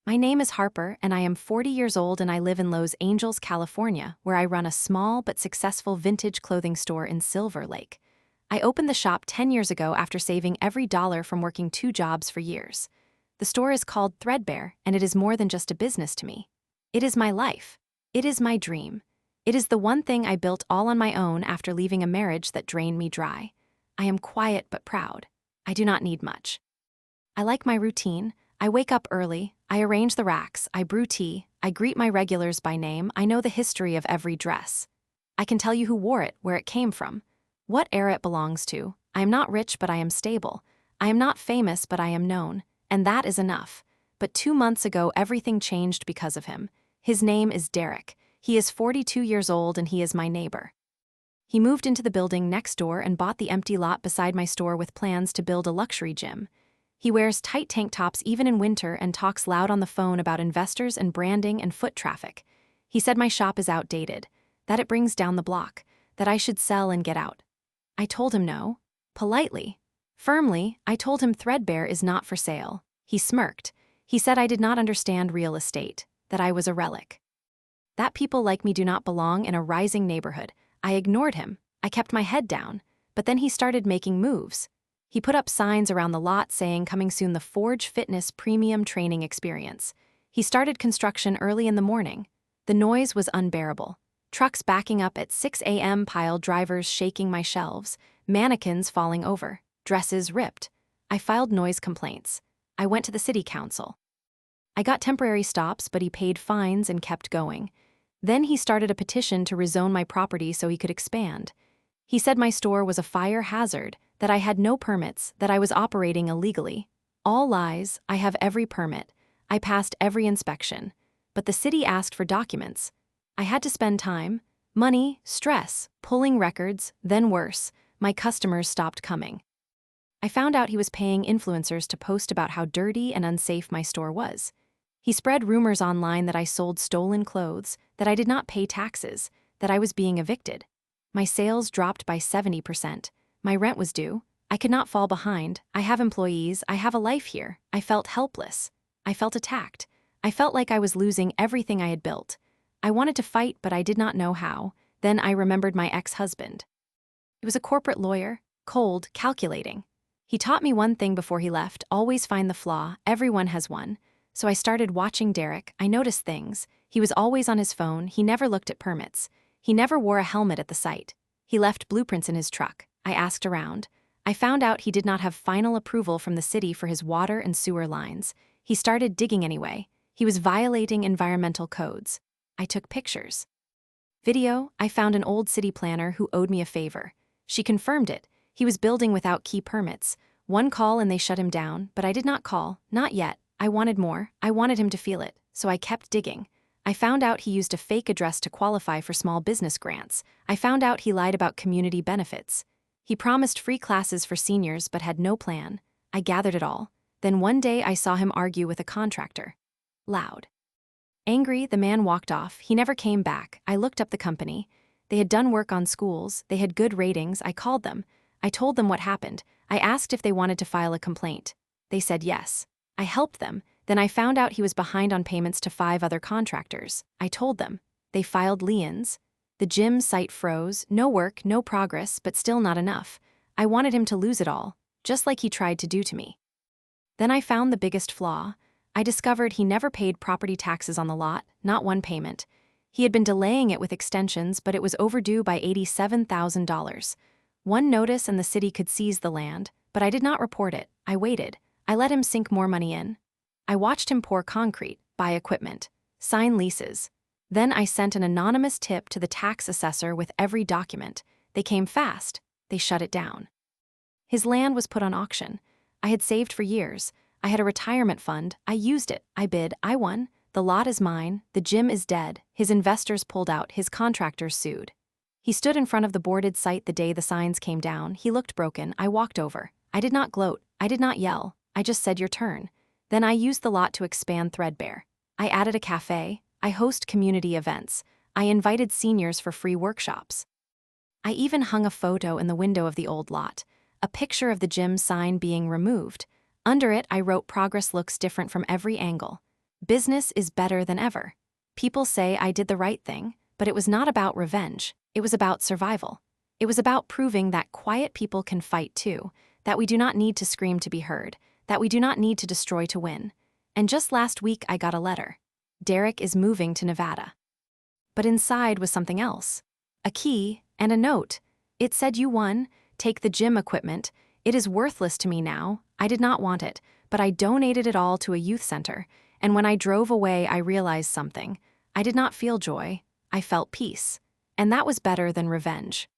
My name is Harper, and I am 40 years old and I live in Los Angeles, California, where I run a small but successful vintage clothing store in Silver Lake. I opened the shop 10 years ago after saving every dollar from working 2 jobs for years. The store is called Threadbare, and it is more than just a business to me. It is my life. It is my dream. It is the one thing I built all on my own after leaving a marriage that drained me dry. I am quiet but proud. I do not need much. I like my routine. I wake up early, I arrange the racks, I brew tea, I greet my regulars by name, I know the history of every dress. I can tell you who wore it, where it came from, what era it belongs to. I am not rich, but I am stable. I am not famous, but I am known, and that is enough. But 2 months ago, everything changed because of him. His name is Derek. He is 42 years old and he is my neighbor. He moved into the building next door and bought the empty lot beside my store with plans to build a luxury gym. He wears tight tank tops even in winter and talks loud on the phone about investors and branding and foot traffic. He said my shop is outdated, that it brings down the block, that I should sell and get out. I told him no. Politely. Firmly, I told him Threadbare is not for sale. He smirked. He said I did not understand real estate, that I was a relic. That people like me do not belong in a rising neighborhood. I ignored him. I kept my head down. But then he started making moves. He put up signs around the lot saying coming soon the Forge Fitness Premium Training Experience. He started construction early in the morning. The noise was unbearable. Trucks backing up at 6 a.m., pile drivers shaking my shelves, mannequins falling over, dresses ripped. I filed noise complaints. I went to the city council. I got temporary stops, but he paid fines and kept going. Then he started a petition to rezone my property so he could expand. He said my store was a fire hazard, that I had no permits, that I was operating illegally. All lies. I have every permit. I passed every inspection. But the city asked for documents. I had to spend time, money, stress, pulling records, then worse, my customers stopped coming. I found out he was paying influencers to post about how dirty and unsafe my store was. He spread rumors online that I sold stolen clothes, that I did not pay taxes, that I was being evicted. My sales dropped by 70%. My rent was due. I could not fall behind. I have employees. I have a life here. I felt helpless. I felt attacked. I felt like I was losing everything I had built. I wanted to fight, but I did not know how. Then I remembered my ex-husband. He was a corporate lawyer, cold, calculating. He taught me one thing before he left: always find the flaw. Everyone has one. So I started watching Derek. I noticed things. He was always on his phone. He never looked at permits. He never wore a helmet at the site. He left blueprints in his truck. I asked around. I found out he did not have final approval from the city for his water and sewer lines. He started digging anyway. He was violating environmental codes. I took pictures. Video, I found an old city planner who owed me a favor. She confirmed it. He was building without key permits. One call and they shut him down, but I did not call, not yet. I wanted more. I wanted him to feel it, so I kept digging. I found out he used a fake address to qualify for small business grants. I found out he lied about community benefits. He promised free classes for seniors but had no plan. I gathered it all. Then one day I saw him argue with a contractor. Loud. Angry, the man walked off. He never came back. I looked up the company. They had done work on schools. They had good ratings. I called them. I told them what happened. I asked if they wanted to file a complaint. They said yes. I helped them. Then I found out he was behind on payments to 5 other contractors. I told them. They filed liens. The gym site froze. No work, no progress, but still not enough. I wanted him to lose it all, just like he tried to do to me. Then I found the biggest flaw. I discovered he never paid property taxes on the lot, not one payment. He had been delaying it with extensions, but it was overdue by $87,000. One notice and the city could seize the land, but I did not report it. I waited. I let him sink more money in. I watched him pour concrete, buy equipment, sign leases. Then I sent an anonymous tip to the tax assessor with every document. They came fast. They shut it down. His land was put on auction. I had saved for years. I had a retirement fund. I used it. I bid. I won. The lot is mine. The gym is dead. His investors pulled out. His contractors sued. He stood in front of the boarded site the day the signs came down. He looked broken. I walked over. I did not gloat. I did not yell. I just said, your turn. Then I used the lot to expand Threadbare. I added a cafe. I host community events. I invited seniors for free workshops. I even hung a photo in the window of the old lot, a picture of the gym sign being removed. Under it, I wrote progress looks different from every angle. Business is better than ever. People say I did the right thing, but it was not about revenge. It was about survival. It was about proving that quiet people can fight too, that we do not need to scream to be heard, that we do not need to destroy to win. And just last week I got a letter. Derek is moving to Nevada. But inside was something else. A key and a note. It said, "You won. Take the gym equipment. It is worthless to me now. I did not want it, but I donated it all to a youth center. And when I drove away, I realized something. I did not feel joy. I felt peace. And that was better than revenge."